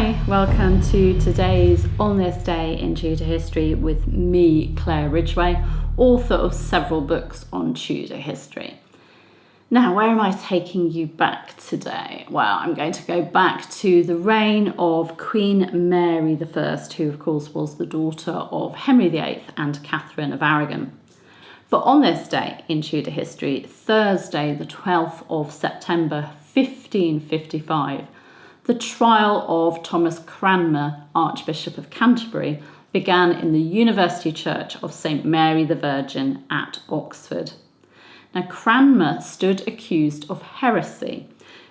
Hi, welcome to today's On This Day in Tudor History with me, Claire Ridgway, author of several books on Tudor history. Now, where am I taking you back today? Well, I'm going to go back to the reign of Queen Mary I, who of course was the daughter of Henry VIII and Catherine of Aragon. For on this day in Tudor history, Thursday the 12th of September 1555, the trial of Thomas Cranmer, Archbishop of Canterbury, began in the University Church of St. Mary the Virgin at Oxford. Now, Cranmer stood accused of heresy,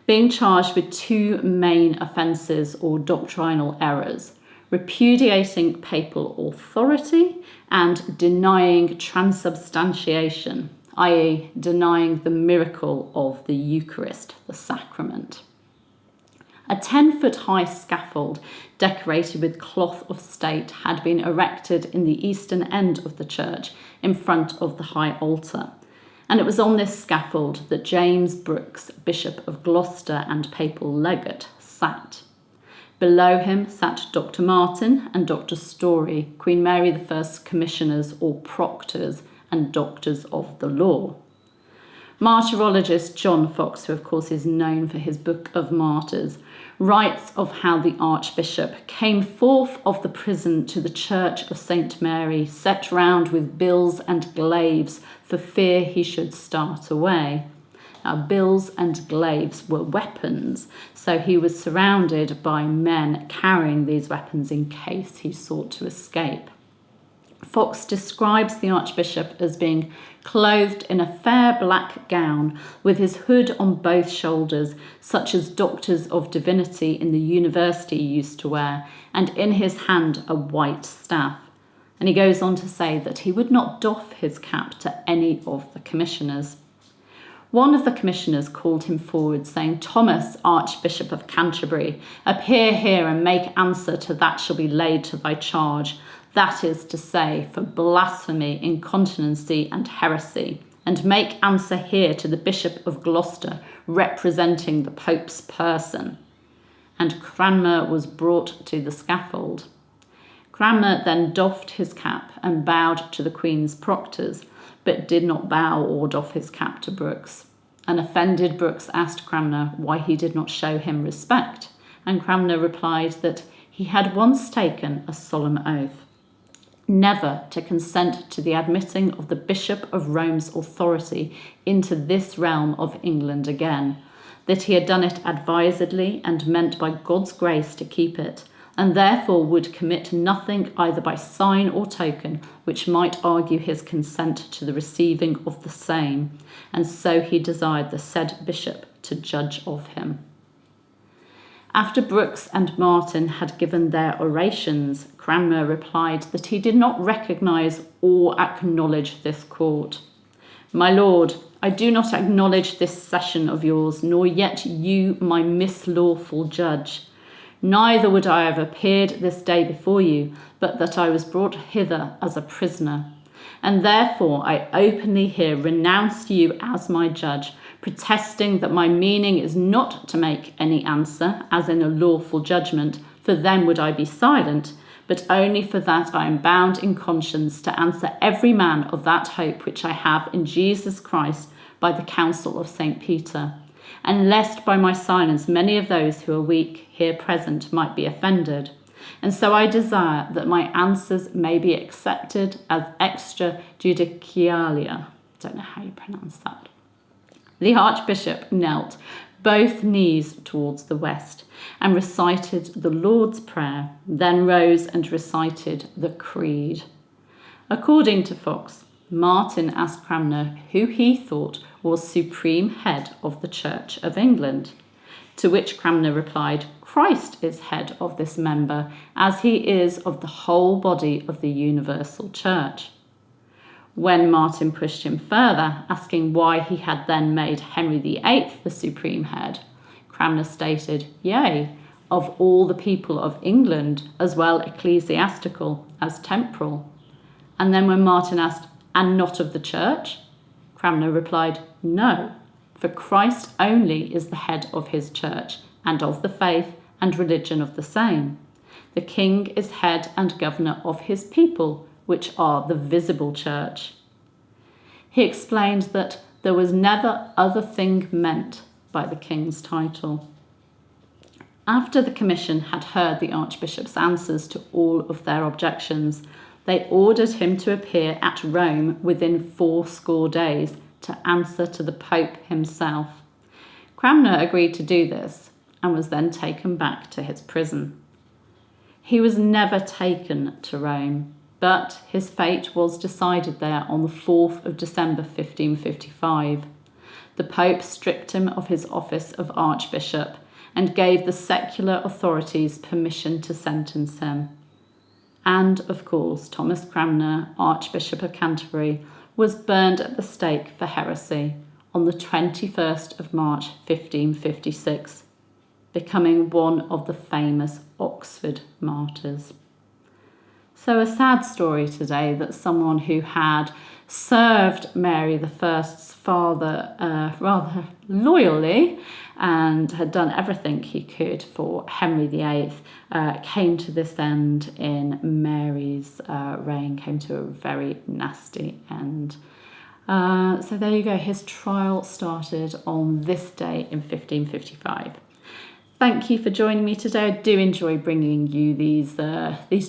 being charged with two main offences or doctrinal errors: repudiating papal authority and denying transubstantiation, i.e. denying the miracle of the Eucharist, the sacrament. A 10-foot high scaffold decorated with cloth of state had been erected in the eastern end of the church in front of the high altar. And it was on this scaffold that James Brooks, Bishop of Gloucester and papal legate, sat. Below him sat Dr. Martin and Dr. Story, Queen Mary I's commissioners or proctors and doctors of the law. Martyrologist John Fox, who of course is known for his Book of Martyrs, writes of how the Archbishop came forth of the prison to the church of St. Mary, set round with bills and glaives, for fear he should start away. Now, bills and glaives were weapons, so he was surrounded by men carrying these weapons in case he sought to escape. Fox describes the Archbishop as being clothed in a fair black gown with his hood on both shoulders, such as doctors of divinity in the university used to wear, and in his hand a white staff. And he goes on to say that he would not doff his cap to any of the commissioners. One of the commissioners called him forward, saying, "Thomas, Archbishop of Canterbury, appear here and make answer to that shall be laid to thy charge, that is to say, for blasphemy, incontinency, and heresy, and make answer here to the Bishop of Gloucester, representing the Pope's person." And Cranmer was brought to the scaffold. Cranmer then doffed his cap and bowed to the Queen's proctors, but did not bow or doff his cap to Brooks. An offended Brooks asked Cranmer why he did not show him respect, and Cranmer replied that he had once taken a solemn oath never to consent to the admitting of the Bishop of Rome's authority into this realm of England again, that he had done it advisedly and meant by God's grace to keep it, and therefore would commit nothing either by sign or token which might argue his consent to the receiving of the same, and so he desired the said bishop to judge of him. After Brooks and Martin had given their orations, Cranmer replied that he did not recognise or acknowledge this court. "My lord, I do not acknowledge this session of yours, nor yet you, my mislawful judge. Neither would I have appeared this day before you, but that I was brought hither as a prisoner. And therefore I openly here renounce you as my judge, protesting that my meaning is not to make any answer, as in a lawful judgment, for then would I be silent, but only for that I am bound in conscience to answer every man of that hope which I have in Jesus Christ by the counsel of St. Peter, and lest by my silence many of those who are weak here present might be offended. And so I desire that my answers may be accepted as extrajudicialia." Don't know how you pronounce that. The Archbishop knelt both knees towards the west and recited the Lord's Prayer, then rose and recited the Creed. According to Fox, Martin asked Cranmer who he thought was supreme head of the Church of England, to which Cranmer replied, "Christ is head of this member, as he is of the whole body of the universal church." When Martin pushed him further, asking why he had then made Henry VIII the supreme head, Cranmer stated, "Yea, of all the people of England, as well ecclesiastical as temporal." And then when Martin asked, "And not of the church?" Cranmer replied, "No, for Christ only is the head of his church, and of the faith, and religion of the same. The king is head and governor of his people, which are the visible church. He explained that there was never other thing meant by the king's title. After the commission had heard the archbishop's answers to all of their objections, they ordered him to appear at Rome within 80 days to answer to the Pope himself. Cranmer agreed to do this and was then taken back to his prison. He was never taken to Rome, but his fate was decided there on the 4th of December 1555. The Pope stripped him of his office of Archbishop and gave the secular authorities permission to sentence him. And, of course, Thomas Cranmer, Archbishop of Canterbury, was burned at the stake for heresy on the 21st of March 1556, becoming one of the famous Oxford martyrs. So a sad story today that someone who had served Mary I's father rather loyally and had done everything he could for Henry VIII came to this end in Mary's reign, came to a very nasty end. So there you go, his trial started on this day in 1555. Thank you for joining me today. I do enjoy bringing you these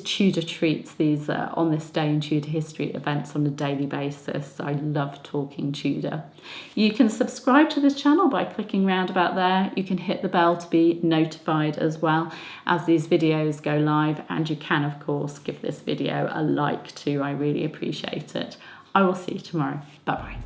Tudor treats, these on this day in Tudor history events on a daily basis. I love talking Tudor. You can subscribe to this channel by clicking round about there. You can hit the bell to be notified as well as these videos go live, and you can of course give this video a like too. I really appreciate it. I will see you tomorrow. Bye bye.